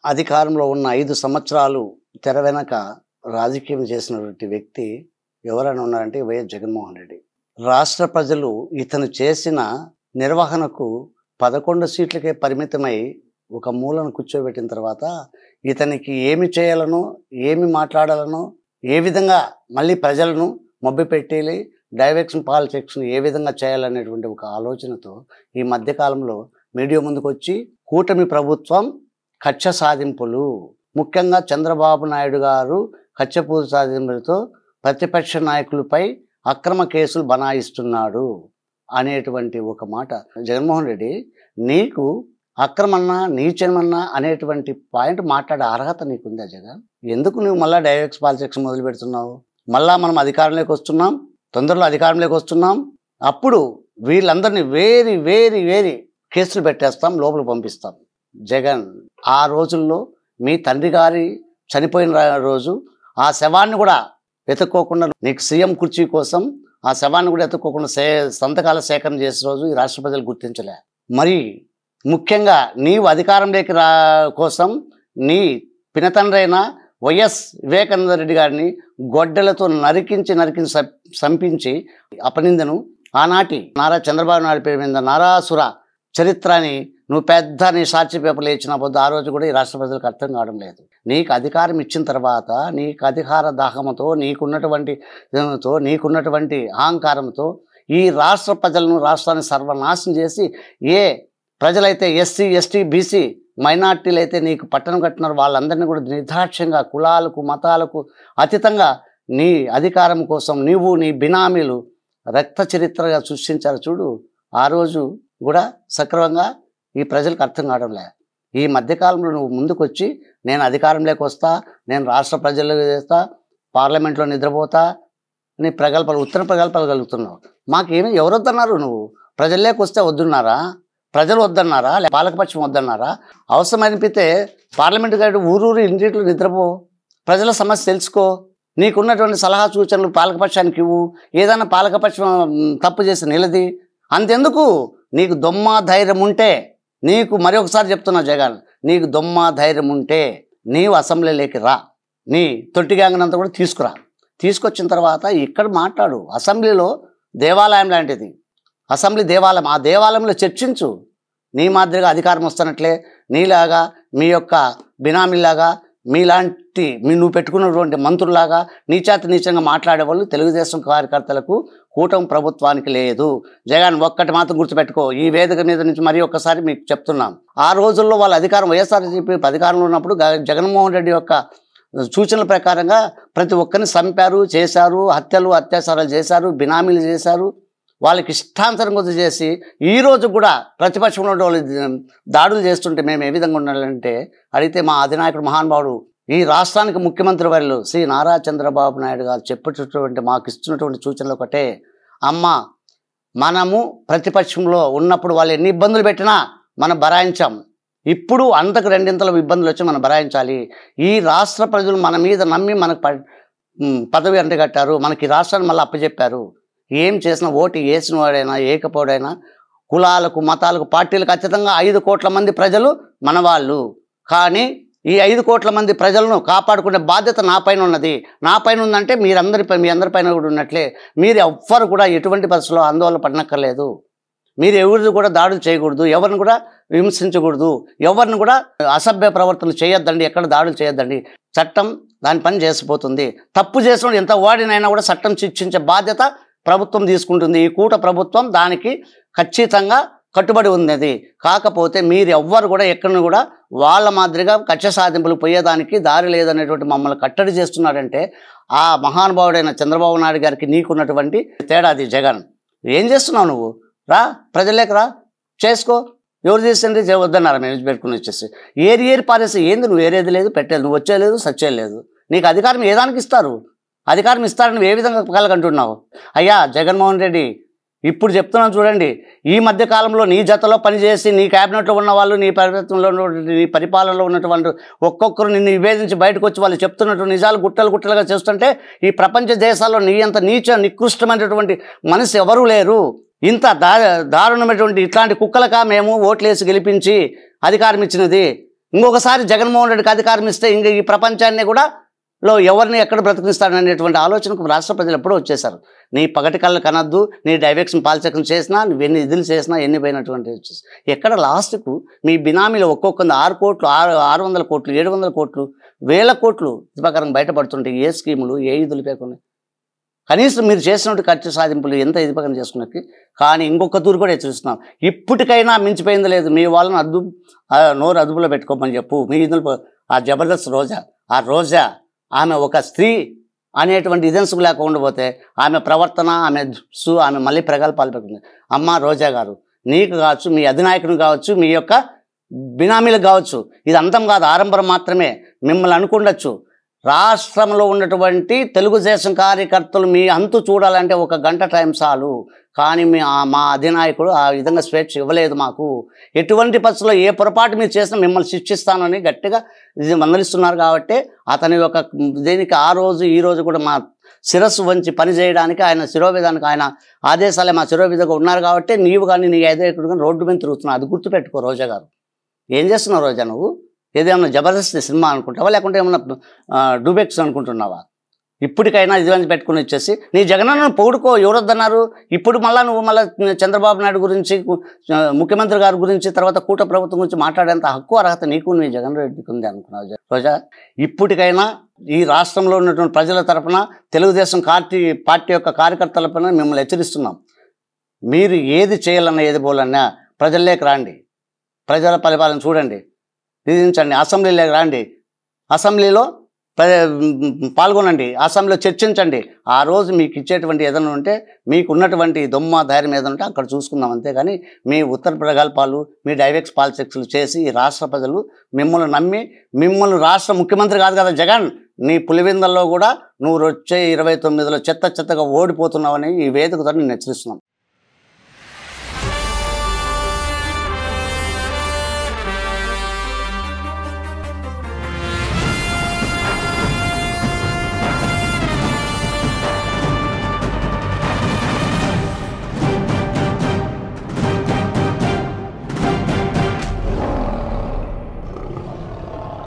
అధికారంలో ఉన్న 5 సంవత్సరాలు తెర వెనక రాజకీయం చేసినటువంటి వ్యక్తి ఎవరైనా ఉన్నారంటే వైఎస్ జగన్మోహన్ రెడ్డి. రాష్ట్ర ప్రజలు ఇతను చేసిన నిర్వహణకు 11 సీట్లకే పరిమితమై ఒక మూలను కూర్చోబెట్టిన తర్వాత ఇతనికి ఏమి చేయాలనో, ఏమి మాట్లాడాలనో, ఏ విధంగా మళ్ళీ ప్రజలను మభ్యపెట్టి డైవర్షన్ పాలిటిక్స్ను ఏ విధంగా చేయాలనేటువంటి ఒక ఆలోచనతో ఈ మధ్యకాలంలో మీడియా ముందుకు వచ్చి కూటమి ప్రభుత్వం కక్ష సాధింపులు, ముఖ్యంగా చంద్రబాబు నాయుడు గారు కక్షపూర్తి సాధింపులతో ప్రతిపక్ష నాయకులపై అక్రమ కేసులు బనాయిస్తున్నాడు అనేటువంటి ఒక మాట. జగన్మోహన్ రెడ్డి, నీకు అక్రమన్నా నీచమన్నా అనేటువంటి పాయింట్ మాట్లాడే అర్హత నీకుందా జగన్? ఎందుకు నువ్వు మళ్ళీ డైవర్షన్ పాలిటిక్స్ మొదలు పెడుతున్నావు? మళ్ళా మనం అధికారంలోకి వస్తున్నాం, తొందరలో అధికారంలోకి వస్తున్నాం, అప్పుడు వీళ్ళందరినీ వేరి కేసులు పెట్టేస్తాం, లోపల పంపిస్తాం. జగన్, ఆ రోజుల్లో మీ తండ్రి గారి చనిపోయిన రోజు ఆ శవాన్ని కూడా వెతుక్కోకుండా, నీకు సీఎం కుర్చీ కోసం ఆ శవాన్ని కూడా వెతుక్కోకుండా సంతకాల సేకరణ చేసే రోజు ఈ రాష్ట్ర ప్రజలు గుర్తించలే. మరి ముఖ్యంగా నీవు అధికారంలోకి కోసం నీ పినతండ్రి అయిన వైఎస్ వివేకానంద రెడ్డి గారిని గొడ్డలతో నరికించి సంపించి అపనిందను ఆనాటి నారా చంద్రబాబు నాయుడు పేరు మీద నారాసుర చరిత్రని నువ్వు పెద్ద నీ సాక్షి పేపర్లు ఇచ్చిన పొద్దు ఆ రోజు కూడా ఈ రాష్ట్ర ప్రజలకు అర్థం కావడం లేదు. నీకు అధికారం ఇచ్చిన తర్వాత నీకు అధికార దాహంతో నీకున్నటువంటి అహంకారంతో ఈ రాష్ట్ర ప్రజలను, రాష్ట్రాన్ని సర్వనాశనం చేసి ఏ ప్రజలైతే ఎస్సీ, ఎస్టీ, బీసీ మైనార్టీలు అయితే నీకు పట్టణం కట్టినారు వాళ్ళందరినీ కూడా నిర్దాక్ష్యంగా కులాలకు మతాలకు అతీతంగా నీ అధికారం కోసం నీవు నీ బినామీలు రక్త చరిత్రగా సృష్టించారు చూడు. ఆ రోజు కూడా సక్రమంగా ఈ ప్రజలకు అర్థం కావడంలే. ఈ మధ్యకాలంలో నువ్వు ముందుకు వచ్చి నేను అధికారంలోకి వస్తా, నేను రాష్ట్ర ప్రజలకు చేస్తా, పార్లమెంట్లో నిద్రపోతా అని ఉత్తర ప్రగల్భాలు కలుగుతున్నావు. మాకేమి ఎవరు వద్దన్నారు? నువ్వు ప్రజల్లోకి వస్తే వద్దున్నారా? ప్రజలు వద్దన్నారా? పాలకపక్షం వద్దన్నారా? అవసరం అనిపితే పార్లమెంటు గారి ఊరూరు ఇంటిలో నిద్రపో, ప్రజల సమస్య తెలుసుకో, నీకున్నటువంటి సలహా సూచనలు పాలకపక్షానికి ఇవ్వు, ఏదైనా పాలకపక్షం తప్పు చేసి నిలది. అంతెందుకు, నీకు దొమ్మ ధైర్యం ఉంటే, నీకు మరొకసారి చెప్తున్నా జగన్, నీకు దొమ్మ ధైర్యం ఉంటే నీవు అసెంబ్లీలోకి రా, నీ తొట్టి గ్యాంగ్నంతా కూడా తీసుకొచ్చిన తర్వాత ఇక్కడ మాట్లాడు. అసెంబ్లీలో దేవాలయం లాంటిది, అసెంబ్లీ దేవాలయం, ఆ దేవాలయంలో చర్చించు. నీ మాదిరిగా అధికారం వస్తున్నట్లే నీలాగా మీ యొక్క బినామీలాగా నువ్వు పెట్టుకున్నటువంటి మంత్రులాగా నీచంగా మాట్లాడేవాళ్ళు తెలుగుదేశం కార్యకర్తలకు కూటమి ప్రభుత్వానికి లేదు. జగన్, ఒక్కటి మాత్రం గుర్తుపెట్టుకో, ఈ వేదిక మీద నుంచి మరి ఒక్కసారి మీకు చెప్తున్నాం. ఆ రోజుల్లో వాళ్ళ అధికారం వైఎస్ఆర్సీపీ అధికారంలో ఉన్నప్పుడు జగన్మోహన్ రెడ్డి యొక్క సూచనల ప్రకారంగా ప్రతి ఒక్కరిని చంపారు, చేశారు, అత్యాచారాలు చేశారు, బినామీలు చేశారు, వాళ్ళకి ఇష్టాంతరం కొద్ది చేసి ఈరోజు కూడా ప్రతిపక్షంలో వాళ్ళు దాడులు చేస్తుంటే మేము ఏ విధంగా ఉండాలంటే అడిగితే మా అధినాయకుడు మహానుభావుడు ఈ రాష్ట్రానికి ముఖ్యమంత్రి వర్యులు శ్రీ నారా చంద్రబాబు నాయుడు గారు చెప్పేటటువంటి మాకు ఇస్తున్నటువంటి సూచనలు ఒకటే, అమ్మ మనము ప్రతిపక్షంలో ఉన్నప్పుడు వాళ్ళు ఎన్ని ఇబ్బందులు పెట్టినా మనం భరాయించాం, ఇప్పుడు అంతకు రెండింతల ఇబ్బందులు వచ్చి మనం భరాయించాలి. ఈ రాష్ట్ర ప్రజలు మన మీద నమ్మి మనకు పదవి అంటగట్టారు, మనకి రాష్ట్రాన్ని మళ్ళీ అప్పచెప్పారు. ఏం చేసినా ఓటు వేసిన వాడైనా ఏకపోడైనా కులాలకు మతాలకు పార్టీలకు అతీతంగా 5 కోట్ల మంది ప్రజలు మన వాళ్ళు. కానీ ఈ 5 కోట్ల మంది ప్రజలను కాపాడుకునే బాధ్యత నా పైన ఉన్నది. నా పైన ఉందంటే మీ అందరిపైన కూడా ఉన్నట్లే. మీరు ఎవ్వరు కూడా ఎటువంటి పరిస్థితుల్లో ఆందోళన పడనక్కర్లేదు. మీరు ఎవరిని కూడా దాడులు చేయకూడదు, ఎవరిని కూడా విమర్శించకూడదు, ఎవరిని కూడా అసభ్య ప్రవర్తనలు చేయొద్దండి, ఎక్కడ దాడులు చేయొద్దండి. చట్టం దాని పని చేసిపోతుంది. తప్పు చేసిన ఎంత వాడినైనా కూడా చట్టం శిక్షించే బాధ్యత ప్రభుత్వం తీసుకుంటుంది. ఈ కూట ప్రభుత్వం దానికి ఖచ్చితంగా కట్టుబడి ఉన్నది. కాకపోతే మీరు ఎవ్వరు కూడా ఎక్కడిని కూడా వాళ్ళ మాదిరిగా కక్ష సాధింపులు పోయేదానికి దారి లేదనేటువంటి మమ్మల్ని కట్టడి చేస్తున్నాడంటే ఆ మహానుభావుడైన చంద్రబాబు నాయుడు గారికి నీకున్నటువంటి తేడాది. జగన్, ఏం చేస్తున్నావు నువ్వు? రా, ప్రజలేక రా, చేసుకో. ఎవరు చేసింది వద్దన్నారా? మేము పెట్టుకుని వచ్చేసి ఏరి పారేసి ఏంది? నువ్వు ఏరేది లేదు, పెట్టేది, నువ్వు వచ్చేయలేదు, సచ్చేయలేదు. నీకు అధికారం ఏదానికి ఇస్తారు? అధికారం ఇస్తారని నువ్వు ఏ విధంగా కలగంటున్నావు? అయ్యా జగన్మోహన్ రెడ్డి, ఇప్పుడు చెప్తున్నాను చూడండి, ఈ మధ్య కాలంలో నీ జతలో పనిచేసి నీ క్యాబినెట్లో ఉన్న వాళ్ళు, నీ ప్రభుత్వంలో నీ పరిపాలనలో ఉన్నటువంటి ఒక్కొక్కరు నిన్ను విభేదించి బయటకు వచ్చి వాళ్ళు చెప్తున్నటువంటి నిజాలు గుట్టలుగా చేస్తుంటే ఈ ప్రపంచ దేశాల్లో నీ అంత నికృష్టమైనటువంటి మనిషి ఎవరూ లేరు. ఇంత దారుణమైనటువంటి ఇట్లాంటి కుక్కలకా మేము ఓట్లేసి గెలిపించి అధికారం ఇచ్చినది? ఇంకొకసారి జగన్మోహన్ రెడ్డికి అధికారం ఇస్తే ఇంక ఈ ప్రపంచాన్ని కూడా ఎవరిని ఎక్కడ బ్రతికిస్తాడనేటువంటి ఆలోచనకు రాష్ట్ర ప్రజలు ఎప్పుడూ వచ్చేసారు. నీ పగటి కళ్ళు కనద్దు, నీ డైరెక్షన్ పాలచక్రం చేసినా, నువ్వు ఎన్ని ఇదులు చేసినా, ఎన్ని పోయినటువంటి వచ్చేసి ఎక్కడ లాస్ట్కు మీ బినామీలు ఒక్కొక్క 6 కోట్లు 600 కోట్లు 700 కోట్లు 1000 కోట్లు ప్రకారం బయటపడుతుంటే ఏ స్కీములు ఏ ఇదులు లేకుండా కనీసం మీరు చేసినట్టు ఖర్చు సాధింపులు ఎంత ఇదిపకం చేసుకున్నట్టు. కానీ ఇంకొక తూరు కూడా హెచ్చరిస్తున్నాం, ఇప్పటికైనా మించిపోయింది లేదు. మీ వాళ్ళని నోరు అదుపులో పెట్టుకోమని చెప్పు. మీ ఇదులు ఆ జబర్దస్త్ రోజా ఆమె ఒక స్త్రీ అనేటువంటి ఇదెన్సుకు లేకుండా పోతే ఆమె ప్రవర్తన, ఆమె దుస్సు, ఆమె మళ్ళీ ప్రగల్భాలు పెడుతుంది. అమ్మ రోజా గారు, నీకు కావచ్చు, మీ అధినాయకుని కావచ్చు, మీ యొక్క బినామీలకు కావచ్చు, ఇది అంతం కాదు, ఆరంభం మాత్రమే. మిమ్మల్ని అనుకుండొచ్చు, రాష్ట్రంలో ఉన్నటువంటి తెలుగుదేశం కార్యకర్తలు మీ అంతు చూడాలంటే 1 గంట టైం చాలు. కానీ మా అధినాయకుడు ఆ విధంగా స్వేచ్ఛ ఇవ్వలేదు మాకు. ఎటువంటి పరిస్థితుల్లో ఏ పొరపాటు మీరు చేసినా మిమ్మల్ని శిక్షిస్తానని గట్టిగా ఇది మందలిస్తున్నారు. కాబట్టి అతని యొక్క దేనికి ఆ రోజు ఈ రోజు కూడా మా శిరస్సు వంచి పని చేయడానికి ఆయన శిరోవేదానికి ఆయన ఆదేశాలే మా శిరోవేదగా ఉన్నారు. కాబట్టి నీవు కానీ నీ అధినాయకుడు కానీ రోడ్డు మీద తిరుగుతున్నావు. అది గుర్తుపెట్టుకో రోజా గారు. ఏం చేస్తున్నావు రోజా నువ్వు? ఏదేమన్నా జబర్దస్త్ సినిమా అనుకుంటావా, లేకుంటే ఏమన్నా డూబెక్స్ అనుకుంటున్నావా? ఇప్పటికైనా ఇది పెట్టుకుని వచ్చేసి నీ జగనన్నను పొగుడుకో. ఎవరొద్దన్నారు? ఇప్పుడు నువ్వు మళ్ళీ చంద్రబాబు నాయుడు గురించి, ముఖ్యమంత్రి గారి గురించి, తర్వాత కూట ప్రభుత్వం గురించి మాట్లాడేంత హక్కు అర్హత నీకు నీ జగన్ రెడ్డికి ఉంది అనుకున్నావు రోజా? ఇప్పటికైనా ఈ రాష్ట్రంలో ఉన్నటువంటి ప్రజల తరఫున, తెలుగుదేశం పార్టీ యొక్క కార్యకర్తల పైన మిమ్మల్ని హెచ్చరిస్తున్నాం. మీరు ఏది చేయాలన్నా ఏది పోలన్నా ప్రజల్లోకి రాండి, ప్రజల పరిపాలన చూడండి, విధించండి, అసెంబ్లీలోకి రండి, అసెంబ్లీలో పాల్గొనండి, అసెంబ్లీలో చర్చించండి. ఆ రోజు మీకు ఇచ్చేటువంటి ఏదైనా ఉంటే, మీకు ఉన్నటువంటి దొమ్మ ధైర్యం ఏదైనా ఉంటే అక్కడ చూసుకుందాం. అంతేగాని మీ ఉత్తర ప్రగల్భాలు, మీ డైరెక్ట్ పాలిటిక్స్లు చేసి ఈ రాష్ట్ర ప్రజలు మిమ్మల్ని నమ్మి, మిమ్మల్ని రాష్ట్ర ముఖ్యమంత్రి కాదు కదా జగన్, నీ పులివిందల్లో కూడా నువ్వు వచ్చే 29లో చెత్తగా ఓడిపోతున్నావని ఈ వేదికతో నేను హెచ్చరిస్తున్నాం.